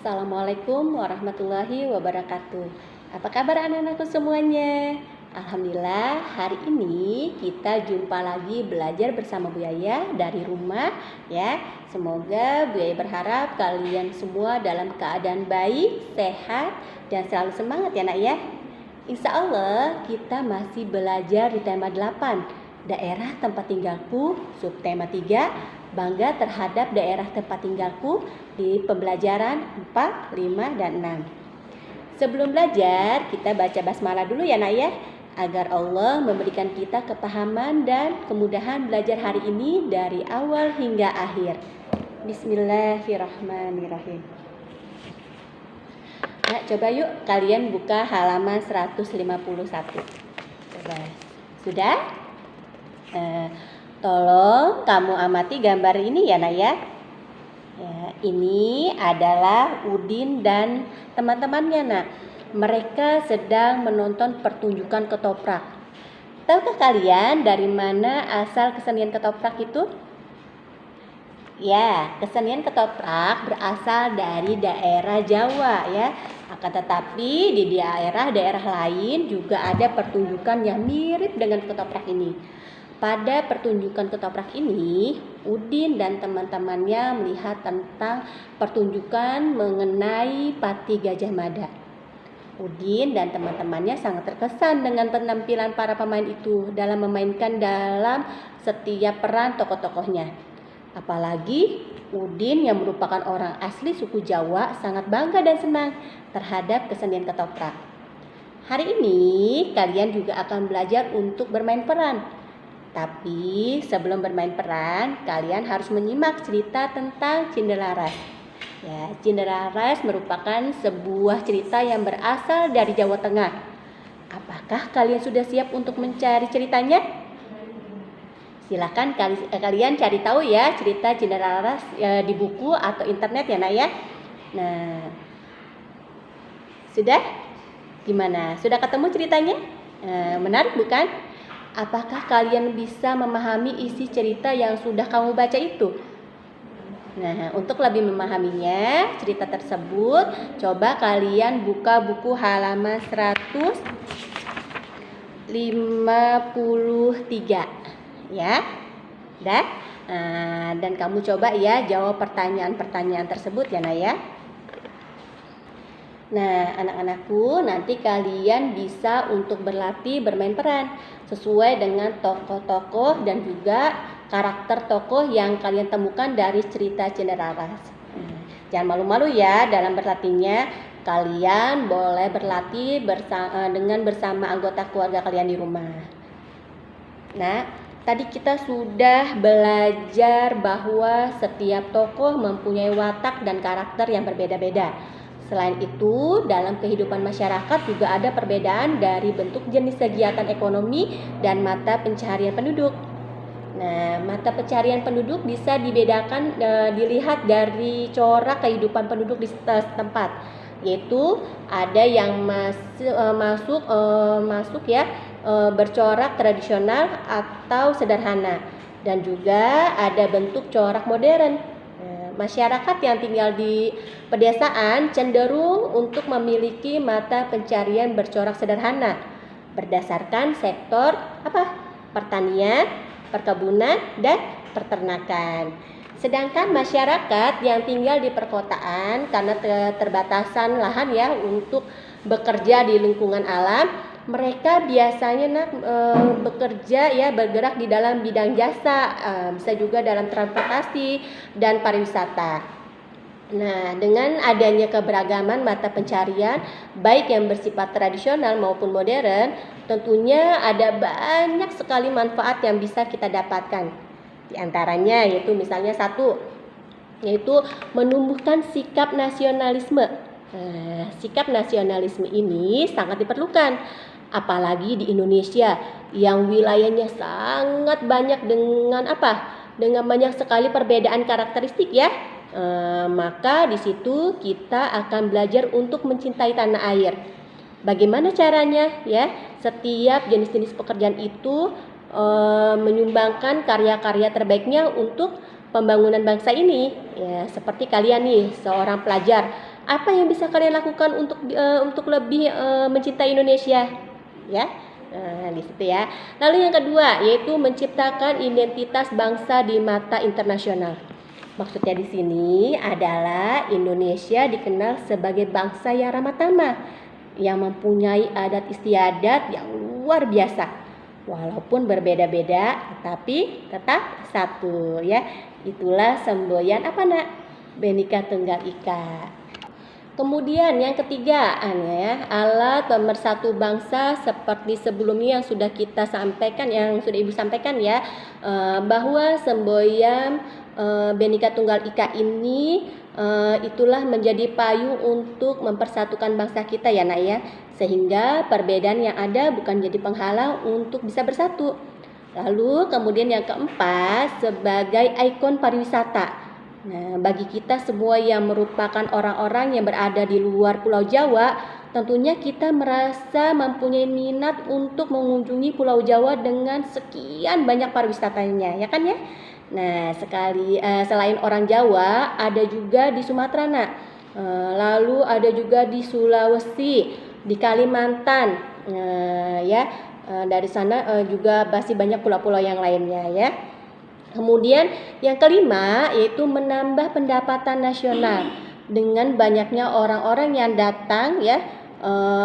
Assalamualaikum warahmatullahi wabarakatuh. Apa kabar anak-anakku semuanya? Alhamdulillah, hari ini kita jumpa lagi belajar bersama Bu Yaya dari rumah ya. Semoga Bu Yaya berharap kalian semua dalam keadaan baik, sehat, dan selalu semangat ya nak ya. Insya Allah kita masih belajar di tema 8, daerah tempat tinggalku, subtema 3, bangga terhadap daerah tempat tinggalku di pembelajaran 4, 5, dan 6. Sebelum belajar, kita baca basmalah dulu ya nak ya, agar Allah memberikan kita kepahaman dan kemudahan belajar hari ini dari awal hingga akhir. Bismillahirrahmanirrahim. Nah, coba yuk kalian buka halaman 151. Coba. Sudah? Tolong kamu amati gambar ini ya nak ya. Ini adalah Udin dan teman-temannya nak. Mereka sedang menonton pertunjukan ketoprak. Tahukah kalian dari mana asal kesenian ketoprak itu? Ya, kesenian ketoprak berasal dari daerah Jawa ya. Akan tetapi di daerah-daerah lain juga ada pertunjukan yang mirip dengan ketoprak ini. Pada pertunjukan ketoprak ini, Udin dan teman-temannya melihat tentang pertunjukan mengenai Pati Gajah Mada. Udin dan teman-temannya sangat terkesan dengan penampilan para pemain itu dalam memainkan dalam setiap peran tokoh-tokohnya. Apalagi Udin yang merupakan orang asli suku Jawa sangat bangga dan senang terhadap kesenian ketoprak. Hari ini kalian juga akan belajar untuk bermain peran. Tapi sebelum bermain peran, kalian harus menyimak cerita tentang Cinderaras. Ya, Cinderaras merupakan sebuah cerita yang berasal dari Jawa Tengah. Apakah kalian sudah siap untuk mencari ceritanya? Silakan kalian cari tahu ya cerita Cinderaras di buku atau internet ya nak ya. Nah, sudah? Gimana? Sudah ketemu ceritanya? Menarik bukan? Apakah kalian bisa memahami isi cerita yang sudah kamu baca itu? Nah, untuk lebih memahaminya cerita tersebut, coba kalian buka buku halaman 153 ya. Dah? Dan kamu coba ya jawab pertanyaan-pertanyaan tersebut ya Naya. Nah, anak-anakku, nanti kalian bisa untuk berlatih bermain peran sesuai dengan tokoh-tokoh dan juga karakter tokoh yang kalian temukan dari cerita Cinderaras. Jangan malu-malu ya dalam berlatihnya. Kalian boleh berlatih bersama anggota keluarga kalian di rumah. Nah, tadi kita sudah belajar bahwa setiap tokoh mempunyai watak dan karakter yang berbeda-beda. Selain itu, dalam kehidupan masyarakat juga ada perbedaan dari bentuk jenis kegiatan ekonomi dan mata pencaharian penduduk. Nah, mata pencaharian penduduk bisa dibedakan dilihat dari corak kehidupan penduduk di setempat, yaitu ada yang masuk ya bercorak tradisional atau sederhana, dan juga ada bentuk corak modern. Masyarakat yang tinggal di pedesaan cenderung untuk memiliki mata pencarian bercorak sederhana berdasarkan sektor pertanian, perkebunan, dan peternakan. Sedangkan masyarakat yang tinggal di perkotaan karena keterbatasan lahan ya untuk bekerja di lingkungan alam, mereka biasanya bekerja ya bergerak di dalam bidang jasa, bisa juga dalam transportasi dan pariwisata. Nah, dengan adanya keberagaman mata pencarian baik yang bersifat tradisional maupun modern, tentunya ada banyak sekali manfaat yang bisa kita dapatkan. Di antaranya yaitu misalnya satu, yaitu menumbuhkan sikap nasionalisme. Sikap nasionalisme ini sangat diperlukan, apalagi di Indonesia yang wilayahnya sangat banyak dengan banyak sekali perbedaan karakteristik ya. Maka di situ kita akan belajar untuk mencintai tanah air. Bagaimana caranya ya? Setiap jenis-jenis pekerjaan itu menyumbangkan karya-karya terbaiknya untuk pembangunan bangsa ini. Ya, seperti kalian nih, seorang pelajar Apa yang bisa kalian lakukan untuk lebih mencintai Indonesia? Ya. Di situ ya. Lalu yang kedua yaitu menciptakan identitas bangsa di mata internasional. Maksudnya di sini adalah Indonesia dikenal sebagai bangsa yang ramah tamah, yang mempunyai adat istiadat yang luar biasa. Walaupun berbeda-beda, tapi tetap satu ya. Itulah semboyan apa nak? Bhinneka Tunggal Ika. Kemudian yang ketiga, alat pemersatu bangsa seperti sebelumnya yang sudah kita sampaikan, yang sudah Ibu sampaikan ya, bahwa semboyan Bhinneka Tunggal Ika ini itulah menjadi payung untuk mempersatukan bangsa kita ya nak ya, sehingga perbedaan yang ada bukan jadi penghalang untuk bisa bersatu. Lalu kemudian yang keempat sebagai ikon pariwisata. Nah, bagi kita semua yang merupakan orang-orang yang berada di luar Pulau Jawa, tentunya kita merasa mempunyai minat untuk mengunjungi Pulau Jawa dengan sekian banyak pariwisatanya, ya kan ya? Nah, selain orang Jawa, ada juga di Sumatera, nak. Lalu ada juga di Sulawesi, di Kalimantan, ya. Dari sana juga masih banyak pulau-pulau yang lainnya, ya. Kemudian yang kelima yaitu menambah pendapatan nasional dengan banyaknya orang-orang yang datang ya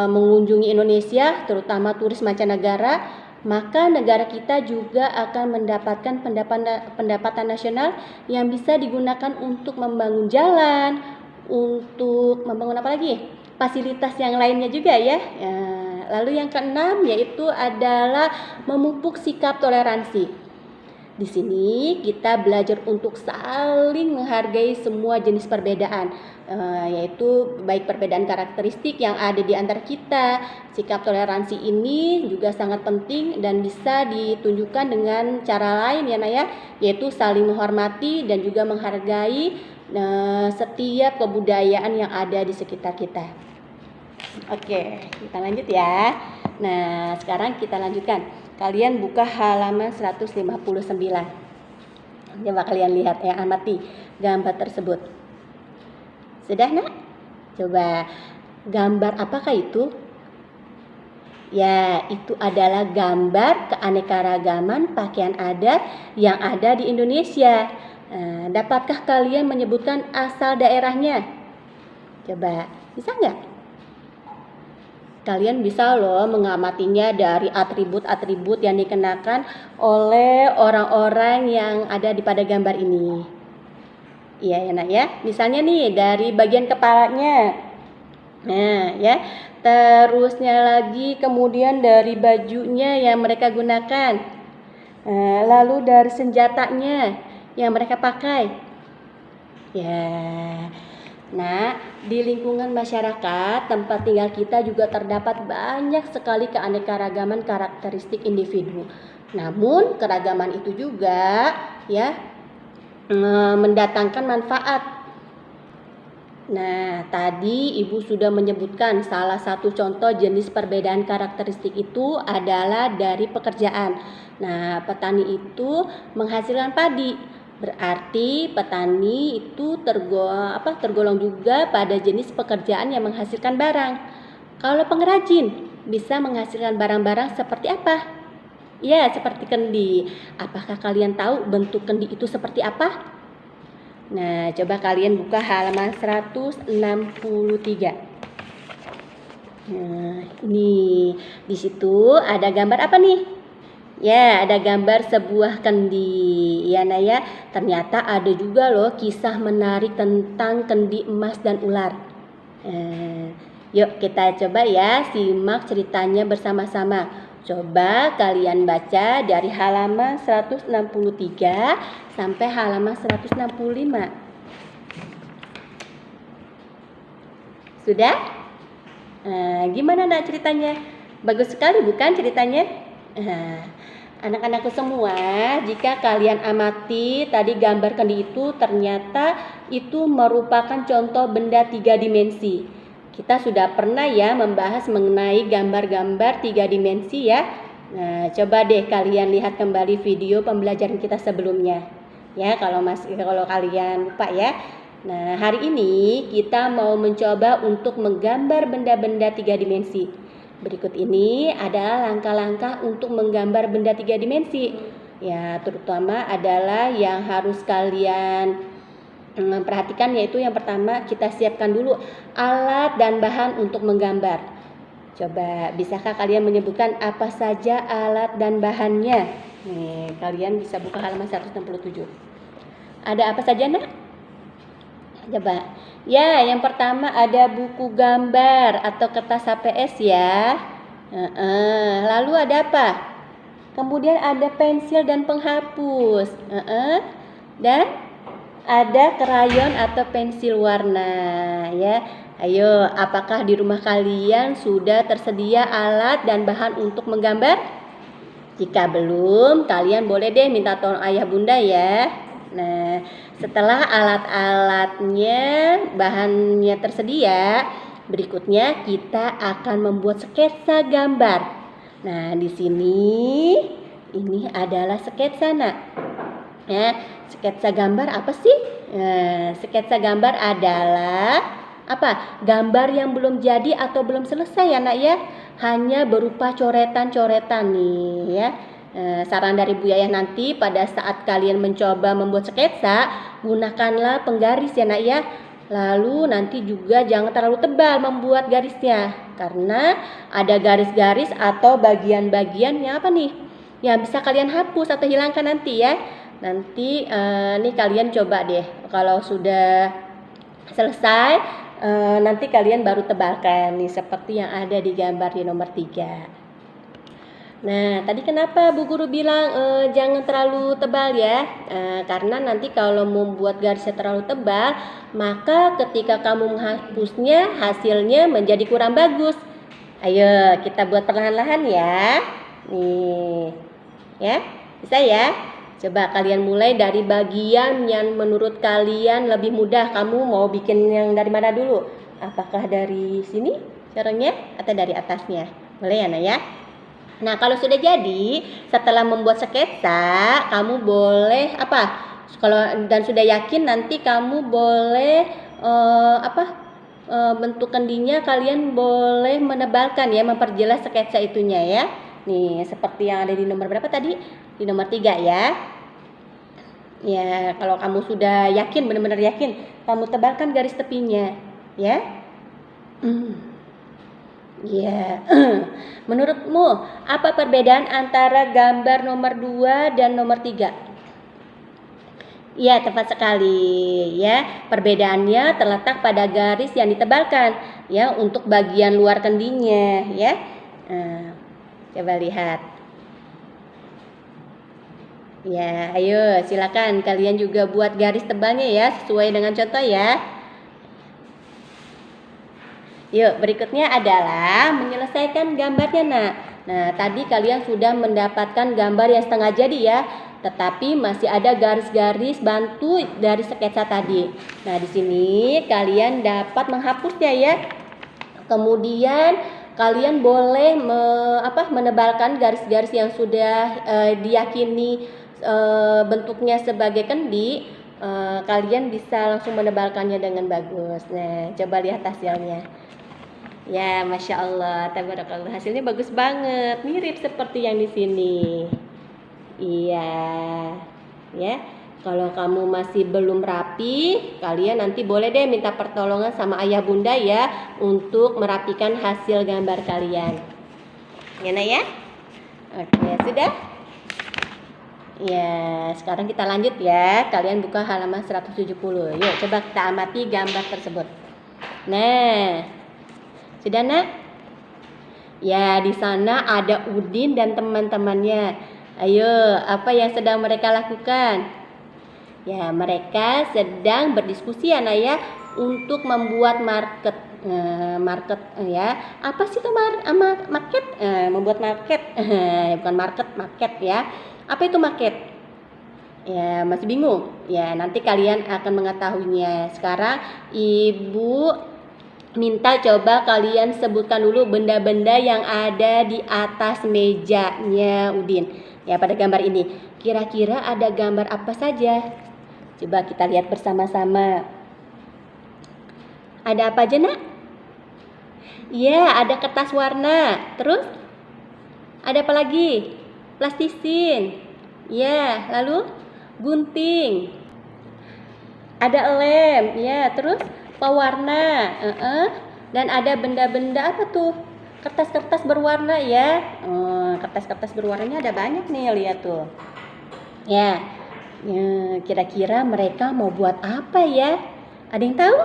mengunjungi Indonesia, terutama turis mancanegara, maka negara kita juga akan mendapatkan pendapatan nasional yang bisa digunakan untuk membangun jalan, untuk membangun apa lagi? Fasilitas yang lainnya juga ya. Lalu yang keenam yaitu adalah memupuk sikap toleransi. Di sini kita belajar untuk saling menghargai semua jenis perbedaan, yaitu baik perbedaan karakteristik yang ada di antara kita. Sikap toleransi ini juga sangat penting dan bisa ditunjukkan dengan cara lain ya Naya, yaitu saling menghormati dan juga menghargai setiap kebudayaan yang ada di sekitar kita. Oke, kita lanjut ya. Nah, sekarang kita lanjutkan. Kalian buka halaman 159. Coba kalian lihat ya, amati gambar tersebut. Sudah nak? Coba gambar apakah itu? Ya, itu adalah gambar keanekaragaman pakaian adat yang ada di Indonesia. Dapatkah kalian menyebutkan asal daerahnya? Coba, bisa nggak? Kalian bisa loh mengamatinya dari atribut-atribut yang dikenakan oleh orang-orang yang ada pada gambar ini. Iya ya nak ya. Misalnya nih dari bagian kepalanya. Nah ya. Terusnya lagi kemudian dari bajunya yang mereka gunakan. Lalu dari senjatanya yang mereka pakai. Ya. Nah, di lingkungan masyarakat, tempat tinggal kita juga terdapat banyak sekali keanekaragaman karakteristik individu. Namun, keragaman itu juga ya mendatangkan manfaat. Nah, tadi Ibu sudah menyebutkan salah satu contoh jenis perbedaan karakteristik itu adalah dari pekerjaan. Nah, petani itu menghasilkan padi. Berarti petani itu tergolong juga pada jenis pekerjaan yang menghasilkan barang. Kalau pengrajin bisa menghasilkan barang-barang seperti apa? Ya, seperti kendi. Apakah kalian tahu bentuk kendi itu seperti apa? Nah, coba kalian buka halaman 163. Nah, ini di situ ada gambar apa nih? Ya, ada gambar sebuah kendi. Ya, Naya, ternyata ada juga loh kisah menarik tentang kendi emas dan ular. Yuk kita coba ya simak ceritanya bersama-sama. Coba kalian baca dari halaman 163 sampai halaman 165. Sudah? Gimana nak ceritanya? Bagus sekali bukan ceritanya? Anak-anakku semua, jika kalian amati tadi gambar kendi itu ternyata itu merupakan contoh benda 3 dimensi. Kita sudah pernah ya membahas mengenai gambar-gambar 3 dimensi ya. Nah, coba deh kalian lihat kembali video pembelajaran kita sebelumnya. Ya, kalau kalian lupa ya. Nah, hari ini kita mau mencoba untuk menggambar benda-benda 3 dimensi. Berikut ini adalah langkah-langkah untuk menggambar benda 3 dimensi. Ya, terutama adalah yang harus kalian perhatikan, yaitu yang pertama kita siapkan dulu alat dan bahan untuk menggambar. Coba, bisakah kalian menyebutkan apa saja alat dan bahannya? Nih, kalian bisa buka halaman 167. Ada apa saja, Nak? Coba. Ya, yang pertama ada buku gambar atau kertas HPS ya. Lalu ada apa? Kemudian ada pensil dan penghapus. Dan ada krayon atau pensil warna ya. Ayo, apakah di rumah kalian sudah tersedia alat dan bahan untuk menggambar? Jika belum, kalian boleh deh minta tolong ayah bunda ya. Nah, setelah alat-alatnya, bahannya tersedia, berikutnya kita akan membuat sketsa gambar. Nah, di sini ini adalah sketsa, Nak. Ya, sketsa gambar apa sih? Nah, sketsa gambar adalah apa? Gambar yang belum jadi atau belum selesai ya, Nak ya. Hanya berupa coretan-coretan nih ya. Saran dari Bu Yayah, nanti pada saat kalian mencoba membuat sketsa, gunakanlah penggaris ya, Nak ya. Lalu nanti juga jangan terlalu tebal membuat garisnya, karena ada garis-garis atau bagian-bagian yang apa nih, yang bisa kalian hapus atau hilangkan nanti ya. Nanti nih kalian coba deh, kalau sudah selesai nanti kalian baru tebalkan nih seperti yang ada di gambar di nomor 3. Nah, tadi kenapa Bu Guru bilang jangan terlalu tebal ya? Karena nanti kalau membuat garisnya terlalu tebal, maka ketika kamu menghapusnya hasilnya menjadi kurang bagus. Ayo kita buat perlahan-lahan ya. Nih, ya, bisa ya? Coba kalian mulai dari bagian yang menurut kalian lebih mudah. Kamu mau bikin yang dari mana dulu? Apakah dari sini caranya atau dari atasnya? Boleh ya, Nak ya? Nah, kalau sudah jadi, setelah membuat sketsa, kamu boleh apa? Kalau dan sudah yakin, nanti kamu boleh bentuk kendinya kalian boleh menebalkan ya, memperjelas sketsa itunya ya. Nih, seperti yang ada di nomor berapa tadi? Di nomor 3 ya. Ya, kalau kamu sudah yakin, benar-benar yakin, kamu tebalkan garis tepinya ya. Ya, menurutmu apa perbedaan antara gambar nomor 2 dan nomor 3? Ya, tepat sekali ya. Perbedaannya terletak pada garis yang ditebalkan ya untuk bagian luar kendinya ya. Coba lihat. Ya, ayo silakan kalian juga buat garis tebalnya ya sesuai dengan contoh ya. Yuk, berikutnya adalah menyelesaikan gambarnya, Nak. Nah, tadi kalian sudah mendapatkan gambar yang setengah jadi ya, tetapi masih ada garis-garis bantu dari sketsa tadi. Nah, di sini kalian dapat menghapusnya ya. Kemudian kalian boleh menebalkan garis-garis yang sudah diyakini bentuknya sebagai kendi. Kalian bisa langsung menebalkannya dengan bagus. Nah, coba lihat hasilnya. Ya, Masya Allah, tabarakallah, hasilnya bagus banget, mirip seperti yang di sini. Iya, ya. Kalau kamu masih belum rapi, kalian nanti boleh deh minta pertolongan sama ayah bunda ya untuk merapikan hasil gambar kalian. Ya, Nak ya? Oke, sudah? Ya, sekarang kita lanjut ya. Kalian buka halaman 170. Yuk, coba kita amati gambar tersebut. Nah, sudah, Nak? Ya, di sana ada Udin dan teman-temannya. Ayo, apa yang sedang mereka lakukan? Ya, mereka sedang berdiskusi ya, Nak ya, untuk membuat market. Market ya. Apa sih itu market? Membuat market. Bukan market ya. Apa itu market? Ya, masih bingung? Ya, nanti kalian akan mengetahuinya. Sekarang Ibu minta coba kalian sebutkan dulu benda-benda yang ada di atas mejanya Udin. Ya, pada gambar ini. Kira-kira ada gambar apa saja? Coba kita lihat bersama-sama. Ada apa aja, Nak? Iya, ada kertas warna. Terus ada apa lagi? Plastisin. Ya, lalu gunting. Ada lem, ya. Terus pewarna. Dan ada benda-benda apa tuh? Kertas-kertas berwarna ya. Kertas-kertas berwarnanya ada banyak nih, lihat tuh. Ya, kira-kira mereka mau buat apa ya? Ada yang tahu?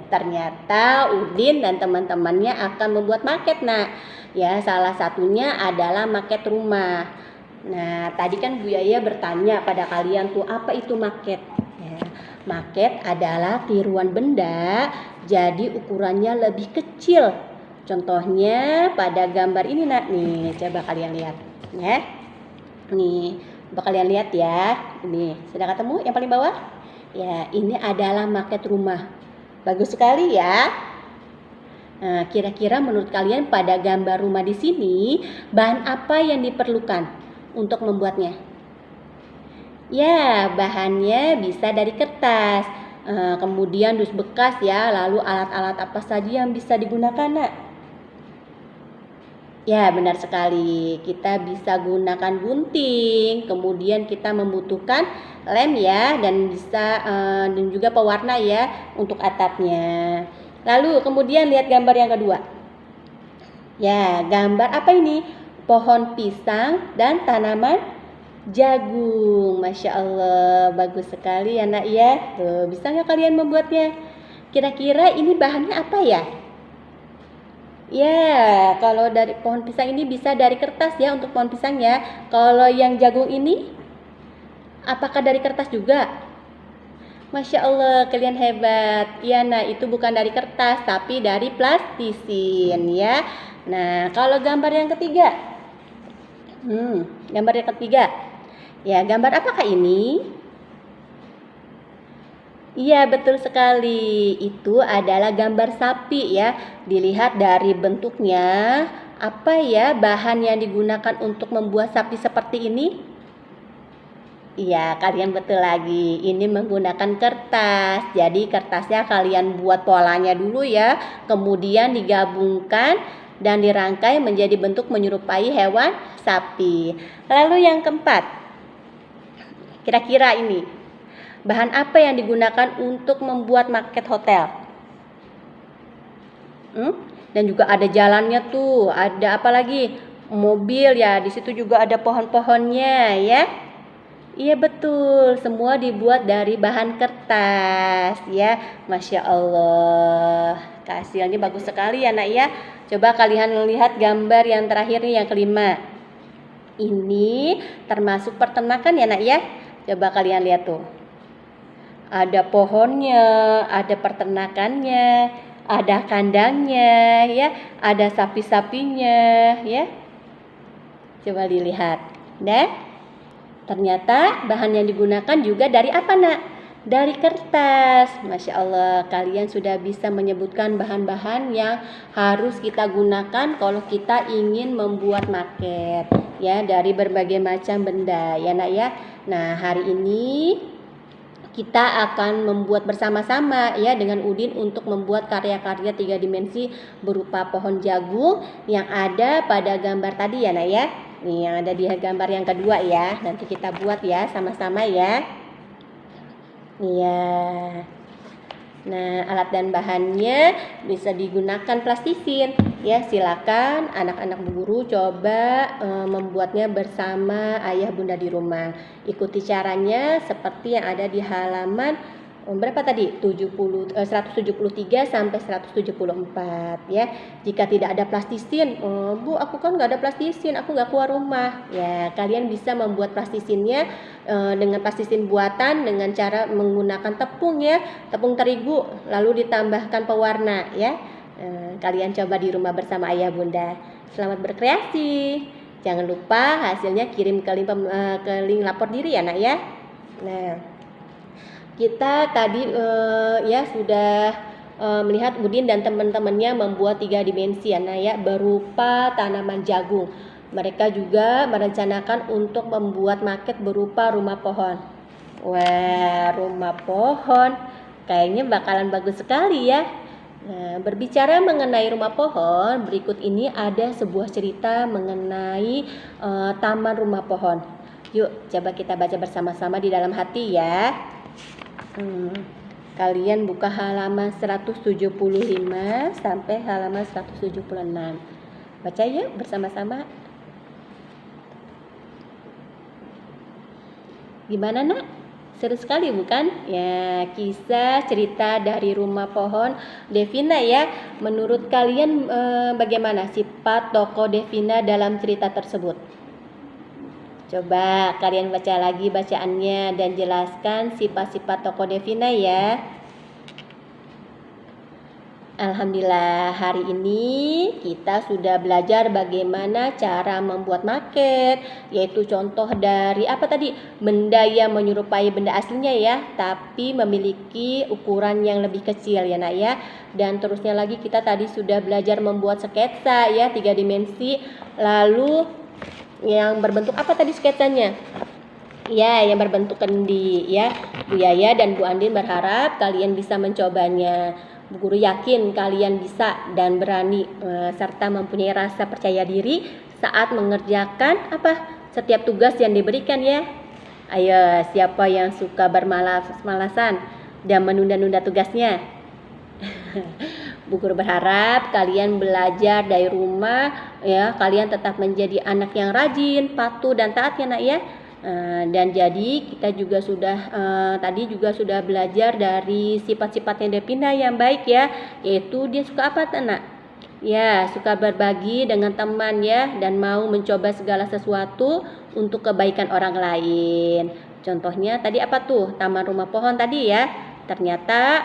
Ternyata Udin dan teman-temannya akan membuat maket. Nah, ya salah satunya adalah maket rumah. Nah, tadi kan Bu Yaya bertanya pada kalian tuh apa itu maket? Ya, maket adalah tiruan benda jadi ukurannya lebih kecil. Contohnya pada gambar ini, Nak. Nih, coba kalian lihat ya. Nih, coba kalian lihat ya. Ini sudah ketemu yang paling bawah? Ya, ini adalah maket rumah. Bagus sekali ya. Nah, kira-kira menurut kalian pada gambar rumah di sini bahan apa yang diperlukan untuk membuatnya? Ya, bahannya bisa dari kertas, kemudian dus bekas ya, lalu alat-alat apa saja yang bisa digunakan, Nak? Ya, benar sekali. Kita bisa gunakan gunting, kemudian kita membutuhkan lem ya, dan dan juga pewarna ya untuk atapnya. Lalu kemudian lihat gambar yang kedua. Ya, gambar apa ini? Pohon pisang dan tanaman jagung. Masya Allah, bagus sekali ya, Nak ya. Tuh, bisa nggak kalian membuatnya? Kira-kira ini bahannya apa ya? Ya, kalau dari pohon pisang ini bisa dari kertas ya untuk pohon pisang ya. Kalau yang jagung ini, apakah dari kertas juga? Masya Allah, kalian hebat. Ya, nah itu bukan dari kertas, tapi dari plastisin ya. Nah, kalau gambar yang ketiga, gambar yang ketiga, ya gambar apakah ini? Iya, betul sekali. Itu adalah gambar sapi ya. Dilihat dari bentuknya, apa ya bahan yang digunakan untuk membuat sapi seperti ini? Iya, kalian betul lagi. Ini menggunakan kertas. Jadi kertasnya kalian buat polanya dulu ya. Kemudian digabungkan dan dirangkai menjadi bentuk menyerupai hewan sapi. Lalu yang keempat, kira-kira ini bahan apa yang digunakan untuk membuat maket hotel? Dan juga ada jalannya tuh, ada apa lagi? Mobil ya, di situ juga ada pohon-pohonnya ya. Iya betul, semua dibuat dari bahan kertas ya. Masya Allah, hasilnya bagus sekali ya, Nak ya. Coba kalian lihat gambar yang terakhir nih, yang kelima. Ini termasuk peternakan ya, Nak ya. Coba kalian lihat tuh. Ada pohonnya, ada peternakannya, ada kandangnya ya, ada sapi-sapinya ya. Coba dilihat. Dan ternyata bahan yang digunakan juga dari apa, Nak? Dari kertas. Masya Allah, kalian sudah bisa menyebutkan bahan-bahan yang harus kita gunakan kalau kita ingin membuat maket ya, dari berbagai macam benda ya, Nak ya. Nah, hari ini kita akan membuat bersama-sama ya dengan Udin untuk membuat karya-karya 3 dimensi berupa pohon jagung yang ada pada gambar tadi ya, Nak ya. Nih yang ada di gambar yang kedua ya. Nanti kita buat ya sama-sama ya. Iya. Nah, alat dan bahannya bisa digunakan plastisin ya. Silakan anak-anak guru coba membuatnya bersama ayah bunda di rumah. Ikuti caranya seperti yang ada di halaman berapa tadi? 173 sampai 174 ya. Jika tidak ada plastisin, Bu, aku kan nggak ada plastisin, aku nggak keluar rumah. Ya, kalian bisa membuat plastisinnya dengan plastisin buatan dengan cara menggunakan tepung ya, tepung terigu, lalu ditambahkan pewarna ya. Kalian coba di rumah bersama ayah bunda. Selamat berkreasi. Jangan lupa hasilnya kirim ke link lapor diri ya, Nak ya. Nah, kita tadi ya sudah melihat Udin dan teman-temannya membuat 3 dimensi ya, Nak ya, berupa tanaman jagung. Mereka juga merencanakan untuk membuat maket berupa rumah pohon. Wah, rumah pohon Kayaknya bakalan bagus sekali ya. Nah, berbicara mengenai rumah pohon, berikut ini ada sebuah cerita mengenai taman rumah pohon. Yuk, coba kita baca bersama-sama di dalam hati ya. Kalian buka halaman 175 sampai halaman 176. Baca yuk bersama-sama. Gimana nak? Seru sekali bukan? Ya, kisah cerita dari rumah pohon Devina ya. Menurut kalian bagaimana sifat tokoh Devina dalam cerita tersebut? Coba kalian baca lagi bacaannya dan jelaskan sifat-sifat tokoh Devina ya. Alhamdulillah, hari ini kita sudah belajar bagaimana cara membuat maket, yaitu contoh dari apa tadi? Benda yang menyerupai benda aslinya ya, tapi memiliki ukuran yang lebih kecil ya nak ya. Dan terusnya lagi kita tadi sudah belajar membuat sketsa ya, 3 dimensi. Lalu yang berbentuk apa tadi sketsanya? Ya, yang berbentuk kendi ya. Bu Yaya dan Bu Andin berharap kalian bisa mencobanya. Bu Guru yakin kalian bisa dan berani serta mempunyai rasa percaya diri saat mengerjakan setiap tugas yang diberikan ya. Ayo, siapa yang suka bermalas-malasan dan menunda-nunda tugasnya? Bu Guru berharap kalian belajar dari rumah ya, kalian tetap menjadi anak yang rajin, patuh dan taat ya nak ya. Dan jadi kita juga tadi sudah belajar dari sifat-sifatnya Devina yang baik ya, yaitu dia suka apa nak? Ya, suka berbagi dengan teman ya, dan mau mencoba segala sesuatu untuk kebaikan orang lain. Contohnya tadi apa tuh? Taman rumah pohon tadi ya. Ternyata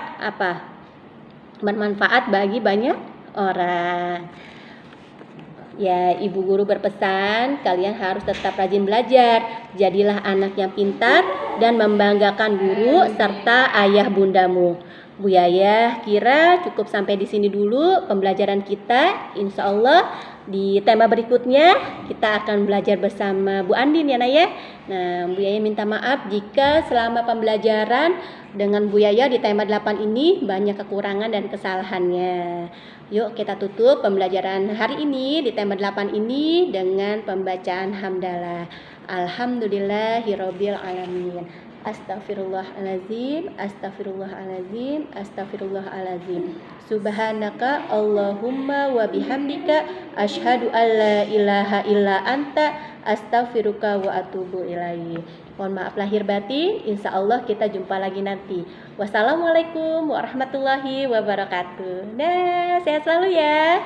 bermanfaat bagi banyak orang. Ya, Ibu Guru berpesan kalian harus tetap rajin belajar. Jadilah anak yang pintar dan membanggakan guru serta ayah bundamu. Bu Yaya kira cukup sampai di sini dulu pembelajaran kita. Insya Allah di tema berikutnya kita akan belajar bersama Bu Andin ya nak ya. Nah, Bu Yaya minta maaf jika selama pembelajaran dengan Bu Yaya di tema 8 ini banyak kekurangan dan kesalahannya. Yuk kita tutup pembelajaran hari ini di tema 8 ini dengan pembacaan hamdalah. Alhamdulillahirabbil alamin. Astaghfirullahalazim, astaghfirullahalazim, astaghfirullahalazim. Subhanaka Allahumma wa bihamdika asyhadu an la ilaha illa anta astaghfiruka wa atubu ilaik. Mohon maaf lahir batin, insya Allah kita jumpa lagi nanti. Wassalamualaikum warahmatullahi wabarakatuh. Nah, sehat selalu ya.